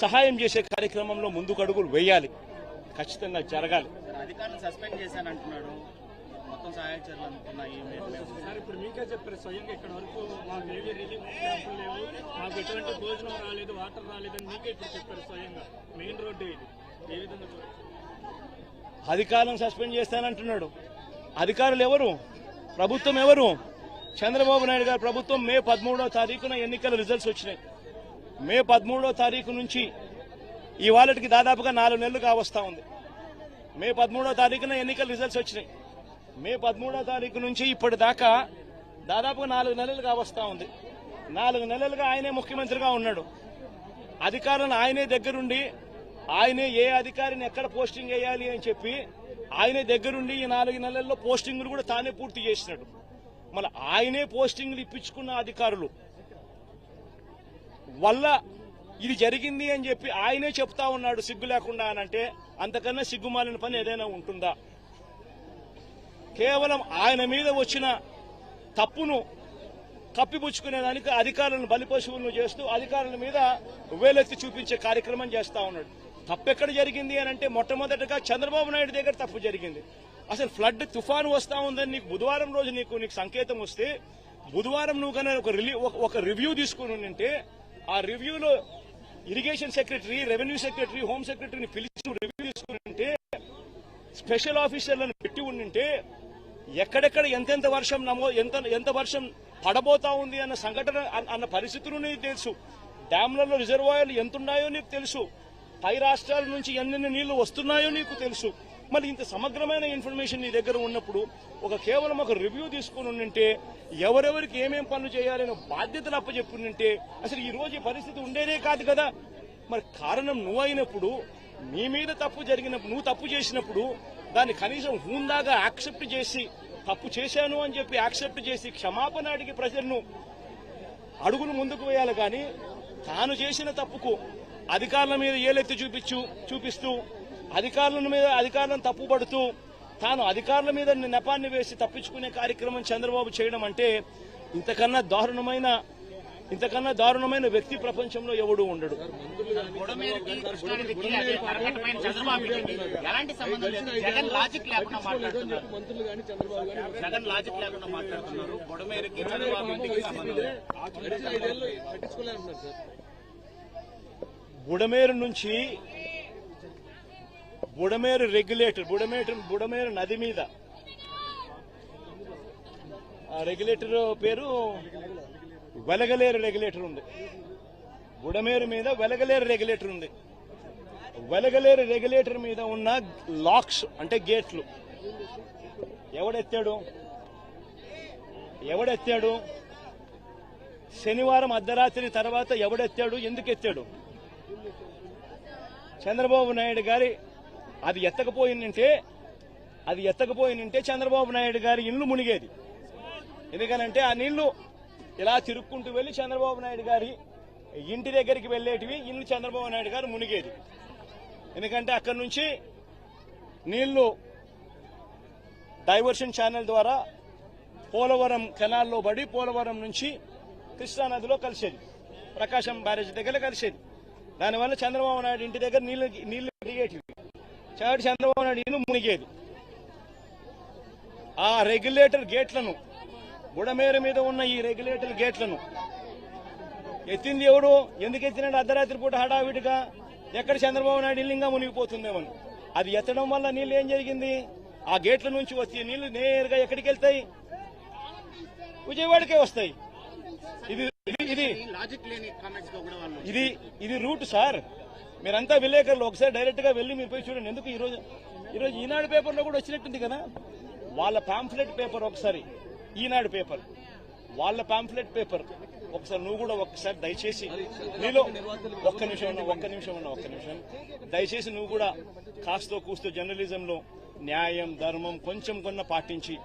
సహాయం చేసే కార్యక్రమంలో ముందుకు అడుగులు వేయాలి, ఖచ్చితంగా జరగాలి. అధికారులు సస్పెండ్ చేశానంటున్నాడు, మొత్తం సహాయ చర్యలు అనుకున్నాయి. ఇప్పుడు మీకే చెప్పారు స్వయంగా ఇక్కడ వరకు మాకు ఏవి రిలీఫ్ క్యాంపులు లేవు, మాకు ఎటువంటి భోజనం రాలేదు, వాటర్ రాలేదని మీకే ఇప్పుడు చెప్పారు స్వయంగా. మెయిన్ రోడ్డు ఇది, ఏ విధంగా అధికారులను సస్పెండ్ చేస్తానంటున్నాడు. అధికారులు ఎవరు? ప్రభుత్వం ఎవరు? చంద్రబాబు నాయుడు గారు ప్రభుత్వం. మే 13వ తారీఖున ఎన్నికల రిజల్ట్స్ వచ్చినాయి. మే 13వ తారీఖు నుంచి ఇవాళకి దాదాపుగా 4 నెలలు కావస్తా ఉంది. మే 13వ తారీఖున ఎన్నికల రిజల్ట్స్ వచ్చినాయి. మే 13వ తారీఖు నుంచి ఇప్పటిదాకా దాదాపుగా 4 నెలలు కావస్తా ఉంది. 4 నెలలుగా ఆయనే ముఖ్యమంత్రిగా ఉన్నాడు. అధికారులను ఆయనే దగ్గరుండి, ఆయనే ఏ అధికారిని ఎక్కడ పోస్టింగ్ వేయాలి అని చెప్పి ఆయనే దగ్గరుండి ఈ 4 నెలల్లో పోస్టింగ్లు కూడా తానే పూర్తి చేసినాడు. మళ్ళీ ఆయనే పోస్టింగ్లు ఇప్పించుకున్న అధికారులు వల్ల ఇది జరిగింది అని చెప్పి ఆయనే చెప్తా ఉన్నాడు సిగ్గు లేకుండా అనంటే అంతకన్నా సిగ్గుమాలిన పని ఏదైనా ఉంటుందా? కేవలం ఆయన మీద వచ్చిన తప్పును కప్పిపుచ్చుకునేదానికి అధికారులను బలిపశువులను చేస్తూ అధికారుల మీద వేలెత్తి చూపించే కార్యక్రమం చేస్తా ఉన్నాడు. తప్పెక్కడ జరిగింది అని అంటే మొట్టమొదటిగా చంద్రబాబు నాయుడు దగ్గర తప్పు జరిగింది. అసలు ఫ్లడ్ తుఫాను వస్తా ఉందని నీకు బుధవారం రోజు నీకు సంకేతం వస్తే బుధవారం నువ్వు కన్నా ఒక రివ్యూ తీసుకుని ఉంటే ఆ రివ్యూలో irrigation secretary, revenue secretary, home సెక్రటరీని పిలిచి రివ్యూ తీసుకుని ఉంటే, స్పెషల్ ఆఫీసర్లను పెట్టి ఉండింటే ఎక్కడెక్కడ ఎంతెంత వర్షం ఎంత వర్షం పడబోతా ఉంది అన్న సంఘటన అన్న పరిస్థితులు నీకు తెలుసు. డ్యాంలలో రిజర్వాయర్లు ఎంతున్నాయో నీకు తెలుసు. పై రాష్ట్రాల నుంచి ఎన్నెన్ని నీళ్లు వస్తున్నాయో నీకు తెలుసు. మరి ఇంత సమగ్రమైన ఇన్ఫర్మేషన్ నీ దగ్గర ఉన్నప్పుడు కేవలం ఒక రివ్యూ తీసుకుని ఉంటే ఎవరెవరికి ఏమేం పనులు చేయాలనే బాధ్యతలు అప్పచెప్పుంటే అసలు ఈ రోజు ఈ పరిస్థితి ఉండేదే కాదు కదా. మరి కారణం నువ్వు అయినప్పుడు, నీ మీద తప్పు జరిగినప్పుడు, నువ్వు తప్పు చేసినప్పుడు దాన్ని కనీసం హూందాగా యాక్సెప్ట్ చేసి తప్పు చేశాను అని చెప్పి యాక్సెప్ట్ చేసి క్షమాపణ అడిగి ప్రజలను అడుగులు ముందుకు వేయాలి. కానీ తాను చేసిన తప్పుకు అధికారుల మీద ఏలెత్తి చూపిస్తూ అధికారులను తప్పుపడుతూ తాను అధికారుల మీద నెపాన్ని వేసి తప్పించుకునే కార్యక్రమం చంద్రబాబు చేయడం అంటే ఇంతకన్నా దారుణమైన వ్యక్తి ప్రపంచంలో ఎవడూ ఉండడు. బుడమేరు నుంచి బుడమేరు నది మీద ఆ రెగ్యులేటర్ పేరు వెలగలేరు రెగ్యులేటర్ ఉంది. బుడమేరు మీద వెలగలేరు రెగ్యులేటర్ ఉంది. వెలగలేరు రెగ్యులేటర్ మీద ఉన్న లాక్స్ అంటే గేట్లు ఎవడెత్తాడు? శనివారం అర్ధరాత్రి తర్వాత ఎవడెత్తాడు? ఎందుకు ఎత్తాడు? చంద్రబాబు నాయుడు గారి అది ఎత్తకపోయిందంటే చంద్రబాబు నాయుడు గారి ఇల్లు మునిగేది. ఎందుకనంటే ఆ నీళ్లు ఇలా తిరుక్కుంటూ వెళ్లి చంద్రబాబు నాయుడు గారి ఇంటి దగ్గరికి వెళ్లేటివి, ఇల్లు చంద్రబాబు నాయుడు గారు మునిగేది. ఎందుకంటే అక్కడి నుంచి నీళ్లు డైవర్షన్ ఛానల్ ద్వారా పోలవరం కెనాల్లో పడి పోలవరం నుంచి కృష్ణానదిలో కలిసేది, ప్రకాశం బ్యారేజ్ దగ్గర కలిసేది. దానివల్ల చంద్రబాబు నాయుడు ఇంటి దగ్గర నీళ్లు దిగేటివి, చంద్రబాబు నాయుడు ఇల్లు మునిగేది. ఆ రెగ్యులేటర్ గేట్లను, బుడమేరు మీద ఉన్న ఈ రెగ్యులేటర్ గేట్లను ఎత్తింది ఎవడు? ఎందుకు ఎత్తినాడు? అర్ధరాత్రి పూట హడావిడిగా ఎక్కడ చంద్రబాబు నాయుడు ఇల్లు ఇంకా మునిగిపోతుందేమని. అది ఎత్తడం వల్ల నీళ్లు ఏం జరిగింది? ఆ గేట్ల నుంచి వచ్చే నీళ్లు నేరుగా ఎక్కడికి వెళ్తాయి? విజయవాడకే వస్తాయి. ఇది రూట్ సార్. మీరంతా విలేకరులు ఒకసారి డైరెక్ట్ గా వెళ్లి మీరు పోయి చూడండి. ఎందుకు ఈరోజు ఈనాడు పేపర్లో కూడా వచ్చినట్టుంది కదా వాళ్ళ పాంఫ్లెట్ పేపర్. ఒకసారి ఈనాడు పేపర్, వాళ్ళ పాంఫ్లెట్ పేపర్ ఒకసారి నువ్వు కూడా ఒకసారి దయచేసి నీలో ఒక్క నిమిషం దయచేసి నువ్వు కూడా కాస్తో కూస్తో జర్నలిజంలో న్యాయం ధర్మం కొంచెం కొన్న పాటించి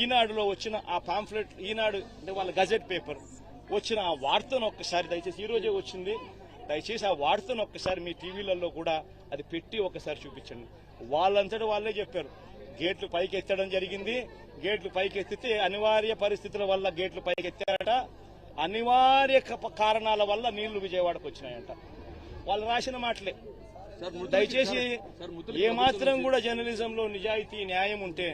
ఈనాడులో వచ్చిన ఆ పాంఫ్లెట్, ఈనాడు అంటే వాళ్ళ గజెట్ పేపర్ వచ్చిన ఆ వార్తను ఒక్కసారి దయచేసి, ఈ రోజే వచ్చింది, దయచేసి ఆ వార్తను ఒక్కసారి మీ టీవీలలో కూడా అది పెట్టి ఒకసారి చూపించండి. వాళ్ళంతటా వాళ్ళే చెప్పారు గేట్లు పైకి ఎత్తడం జరిగింది. గేట్లు పైకి ఎత్తితే అనివార్య పరిస్థితుల వల్ల గేట్లు పైకి ఎత్తారట. అనివార్య కారణాల వల్ల నీళ్లు విజయవాడకు వచ్చినాయంట. వాళ్ళు రాసిన మాటలే. దయచేసి ఏమాత్రం కూడా జర్నలిజంలో నిజాయితీ న్యాయం ఉంటే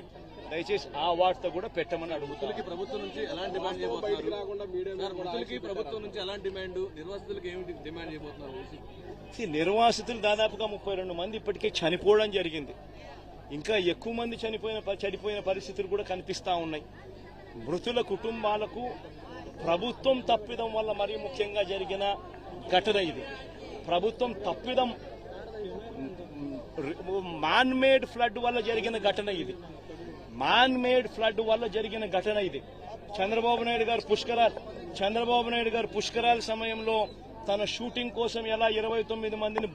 దయచేసి ఆ వార్త కూడా పెట్టమని అడుగుతుంది. ప్రభుత్వం నుంచి ఎలాంటి డిమాండ్ చేయబోతున్నారు? ప్రభుత్వం నుంచి ఎలాంటి డిమాండ్, నిర్వాసితులకు ఏమి డిమాండ్ చేయబోతున్నారు? నిర్వాసితులు దాదాపుగా 32 మంది ఇప్పటికే చనిపోవడం జరిగింది. ఇంకా ఎక్కువ మంది చనిపోయిన పరిస్థితులు కూడా కనిపిస్తా ఉన్నాయి. మృతుల కుటుంబాలకు ప్రభుత్వం తప్పిదం వల్ల మరీ ముఖ్యంగా జరిగిన ఘటన ఇది. ప్రభుత్వం తప్పిదం, మ్యాన్ మేడ్ ఫ్లడ్ వల్ల జరిగిన ఘటన ఇది. మ్యాన్ మేడ్ ఫ్లడ్ వల్ల జరిగిన ఘటన ఇది. చంద్రబాబు నాయుడు గారు పుష్కరాల సమయంలో తన షూటింగ్ కోసం ఎలా 29 మందిని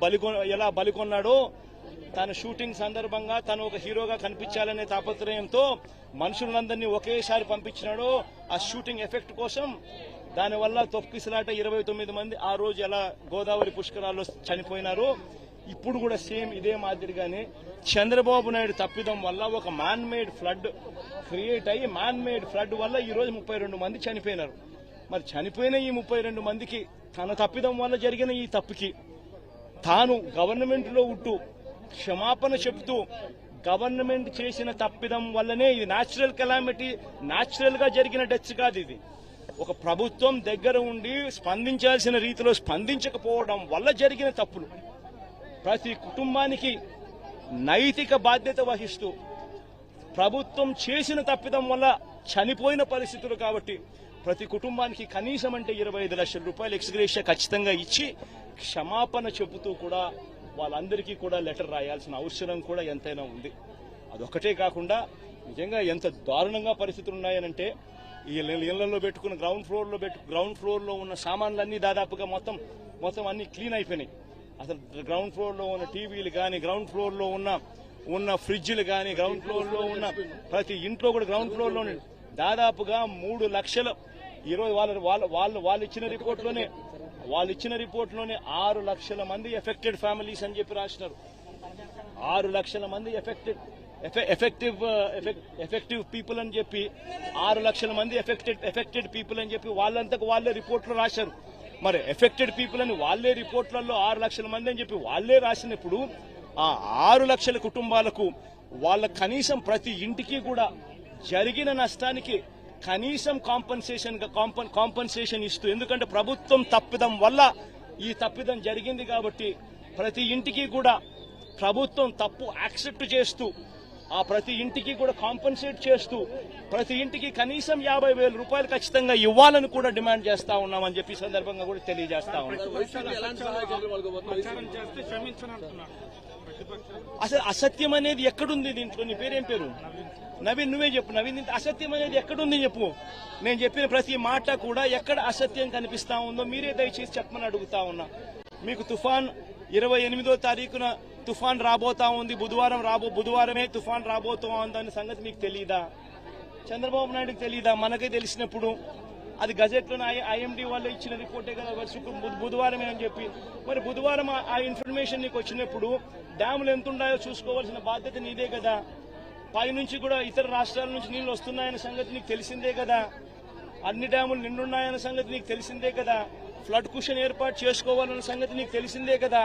బలికొన్నాడో, తన షూటింగ్ సందర్భంగా తను ఒక హీరోగా కనిపించాలనే తాపత్రయంతో మనుషులందరినీ ఒకేసారి పంపించినాడో ఆ షూటింగ్ ఎఫెక్ట్ కోసం, దానివల్ల తొక్కిసలాట 29 మంది ఆ రోజు ఎలా గోదావరి పుష్కరాల్లో చనిపోయినారో, ఇప్పుడు కూడా సేమ్ ఇదే మాదిరిగానే చంద్రబాబు నాయుడు తప్పిదం వల్ల ఒక మ్యాన్ మేడ్ ఫ్లడ్ క్రియేట్ అయ్యి, మ్యాన్ మేడ్ ఫ్లడ్ వల్ల ఈ రోజు 32 మంది చనిపోయినారు. మరి చనిపోయిన ఈ 32 మందికి తన తప్పిదం వల్ల జరిగిన ఈ తప్పుకి తాను గవర్నమెంట్ లో ఉంటూ క్షమాపణ చెబుతూ, గవర్నమెంట్ చేసిన తప్పిదం వల్లనే ఇది న్యాచురల్ కెలామిటీ, న్యాచురల్ గా జరిగిన డెత్స్ కాదు ఇది. ఒక ప్రభుత్వం దగ్గర ఉండి స్పందించాల్సిన రీతిలో స్పందించకపోవడం వల్ల జరిగిన తప్పులు. ప్రతి కుటుంబానికి నైతిక బాధ్యత వహిస్తూ ప్రభుత్వం చేసిన తప్పిదం వల్ల చనిపోయిన పరిస్థితులు కాబట్టి ప్రతి కుటుంబానికి కనీసం అంటే 25 లక్షల రూపాయలు ఎక్స్గ్రేషియా ఖచ్చితంగా ఇచ్చి క్షమాపణ చెబుతూ కూడా వాళ్ళందరికీ కూడా లెటర్ రాయాల్సిన అవసరం కూడా ఎంతైనా ఉంది. అదొక్కటే కాకుండా నిజంగా ఎంత దారుణంగా పరిస్థితులు ఉన్నాయనంటే, ఈ ఇళ్లలో పెట్టుకున్న గ్రౌండ్ ఫ్లోర్ లో ఉన్న సామాన్లన్నీ దాదాపుగా మొత్తం అన్ని క్లీన్ అయిపోయినాయి. అసలు గ్రౌండ్ ఫ్లోర్ లో ఉన్న టీవీలు కానీ, గ్రౌండ్ ఫ్లోర్ లో ఉన్న ఫ్రిడ్జ్లు కానీ, గ్రౌండ్ ఫ్లోర్ లో ఉన్న ప్రతి ఇంట్లో కూడా గ్రౌండ్ ఫ్లోర్ లో దాదాపుగా 3 లక్షల, ఈరోజు వాళ్ళు ఇచ్చిన రిపోర్ట్ లోనే 6 లక్షల మంది ఎఫెక్టెడ్ ఫ్యామిలీస్ అని చెప్పి రాసినారు. 6 లక్షల మంది ఎఫెక్టివ్ పీపుల్ అని చెప్పి 6 లక్షల మంది ఎఫెక్టెడ్ పీపుల్ అని చెప్పి వాళ్ళంతకు వాళ్ళే రిపోర్ట్ లో రాశారు. మరి ఎఫెక్టెడ్ పీపుల్ అని వాళ్ళే రిపోర్ట్లలో 6 లక్షల మంది అని చెప్పి వాళ్ళే రాసినప్పుడు ఆ 6 లక్షల కుటుంబాలకు వాళ్ళ కనీసం ప్రతి ఇంటికి కూడా జరిగిన నష్టానికి కనీసం కాంపన్సేషన్ ఇస్తూ, ఎందుకంటే ప్రభుత్వం తప్పిదం వల్ల ఈ తప్పిదం జరిగింది కాబట్టి ప్రతి ఇంటికి కూడా ప్రభుత్వం తప్పు యాక్సెప్ట్ చేస్తూ ఆ ప్రతి ఇంటికి కూడా కాంపన్సేట్ చేస్తూ ప్రతి ఇంటికి కనీసం 50,000 రూపాయలు ఖచ్చితంగా ఇవ్వాలని కూడా డిమాండ్ చేస్తా ఉన్నామని చెప్పి సందర్భంగా కూడా తెలియజేస్తా ఉన్నాం. అసలు అసత్యం అనేది ఎక్కడుంది దీంట్లో? నీ పేరేం పేరు? నవీన్, నువ్వే చెప్పు. నవీన్, అసత్యం అనేది ఎక్కడుంది చెప్పు. నేను చెప్పిన ప్రతి మాట కూడా ఎక్కడ అసత్యం కనిపిస్తా ఉందో మీరే దయచేసి చెప్పమని అడుగుతా ఉన్నా. మీకు తుఫాన్ 28వ తారీఖున తుఫాన్ రాబోతా ఉంది, బుధవారమే తుఫాన్ రాబోతా ఉందన్న సంగతి మీకు తెలీదా? చంద్రబాబు నాయుడుకి తెలీదా? మనకే తెలిసినప్పుడు అది గజెట్లోనే ఐఎండీ వాళ్ళు ఇచ్చిన రిపోర్టే కదా బుధవారమే అని చెప్పి. మరి బుధవారం ఆ ఇన్ఫర్మేషన్ నీకు వచ్చినప్పుడు డ్యాములు ఎంత ఉన్నాయో చూసుకోవాల్సిన బాధ్యత నీదే కదా. పైనుంచి కూడా ఇతర రాష్ట్రాల నుంచి నీళ్లు వస్తున్నాయన్న సంగతి నీకు తెలిసిందే కదా. అన్ని డ్యాములు నిండున్నాయన్న సంగతి నీకు తెలిసిందే కదా. ఫ్లడ్ కుషన్ ఏర్పాటు చేసుకోవాలన్న సంగతి నీకు తెలిసిందే కదా.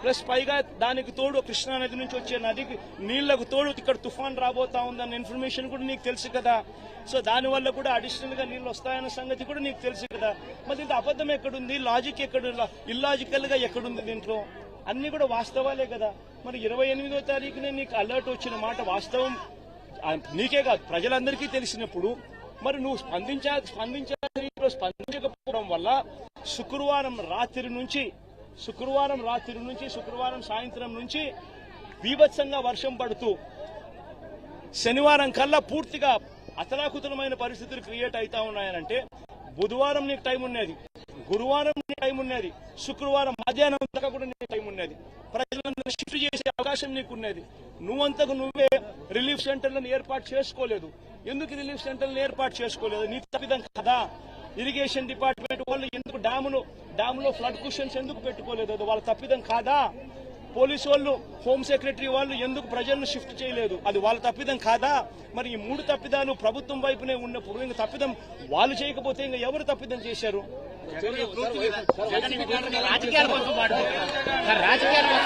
ప్లస్ పైగా దానికి తోడు కృష్ణా నది నుంచి వచ్చే నదికి నీళ్లకు తోడు ఇక్కడ తుఫాన్ రాబోతా ఉందన్న ఇన్ఫర్మేషన్ కూడా నీకు తెలుసు కదా. సో దానివల్ల కూడా అడిషనల్ గా నీళ్లు వస్తాయన్న సంగతి కూడా నీకు తెలుసు కదా. మరి ఇంత అబద్ధం ఎక్కడుంది? లాజిక్ ఎక్కడ? ఇల్లాజికల్ గా ఎక్కడుంది దీంట్లో? అన్ని కూడా వాస్తవాలే కదా. మరి 28వ తారీఖునే నీకు అలర్ట్ వచ్చిన మాట వాస్తవం నీకే కాదు ప్రజలందరికీ తెలిసినప్పుడు మరి నువ్వు స్పందించకపోవడం వల్ల శుక్రవారం సాయంత్రం నుంచి బీభత్సంగా వర్షం పడుతూ శనివారం కల్లా పూర్తిగా అతలాకుతలమైన పరిస్థితులు క్రియేట్ అవుతా ఉన్నాయనంటే బుధవారం నీకు టైం ఉన్నది, గురువారం నీకు టైం ఉన్నది, శుక్రవారం మధ్యాహ్నం దాకా కూడా నీకు టైం ఉన్నది. ప్రజలందరూ షిఫ్ట్ చేసే అవకాశం నీకున్నది. నువ్వంతకు నువ్వే రిలీఫ్ సెంటర్లను ఏర్పాటు చేసుకోలేదు. ఎందుకు రిలీఫ్ సెంటర్లను ఏర్పాటు చేసుకోలేదు? నీ తప్పిదం కదా. ఇరిగేషన్ డిపార్ట్మెంట్ వాళ్ళు ఎందుకు డ్యాములో ఫ్లడ్ కుషన్స్ ఎందుకు పెట్టుకోలేదు? అది వాళ్ళ తప్పిదం కాదా? పోలీసు వాళ్ళు, హోమ్ సెక్రటరీ వాళ్ళు ఎందుకు ప్రజలను షిఫ్ట్ చేయలేదు? అది వాళ్ళ తప్పిదం కాదా? మరి ఈ 3 తప్పిదాలు ప్రభుత్వం వైపునే ఉన్నప్పుడు ఇంకా తప్పిదం వాళ్ళు చేయకపోతే ఇంకా ఎవరు తప్పిదం చేశారు? రాజకీయాల కోసం